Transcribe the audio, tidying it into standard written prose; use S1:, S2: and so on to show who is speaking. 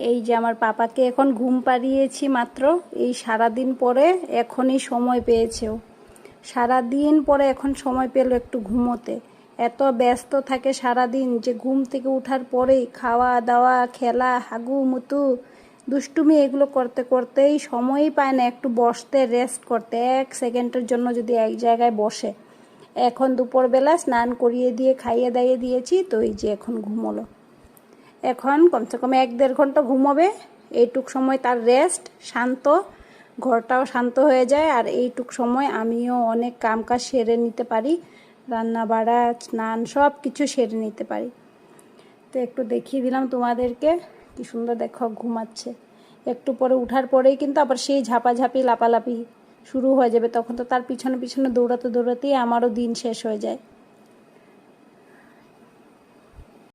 S1: এই যে আমার পাপাকে এখন ঘুম পাড়িয়েছি মাত্র। এই সারাদিন পরে এখনই সময় পেয়েছে ও। সারাদিন পরে এখন সময় পেল একটু ঘুমোতে। এত ব্যস্ত থাকে সারাদিন যে ঘুম থেকে ওঠার পরেই খাওয়া দাওয়া, খেলা, হাগু মুতু, দুষ্টুমি এগুলো করতে করতেই সময়ই পায় না একটু বসতে, রেস্ট করতে। 1 সেকেন্ডের জন্য যদি এক জায়গায় বসে। এখন দুপুরবেলা স্নান করিয়ে দিয়ে খাইয়ে দাইয়ে দিয়েছি, তো এই যে এখন ঘুমোলো। এখন কমসে কম 1-1.5 ঘন্টা ঘুমোবে। এইটুক সময় তার রেস্ট, শান্ত, ঘরটাও শান্ত হয়ে যায়। আর এইটুক সময় আমিও অনেক কাজ সেরে নিতে পারি, রান্না বাড়া, স্নান সব কিছু সেরে নিতে পারি। তো একটু দেখিয়ে দিলাম তোমাদেরকে, কি সুন্দর দেখো ঘুমাচ্ছে। একটু পরে উঠার পরেই কিন্তু আবার সেই ঝাপাঝাপি লাপালাপি শুরু হয়ে যাবে। তখন তো তার পিছনে পিছনে দৌড়াতে দৌড়াতেই আমারও দিন শেষ হয়ে যায়।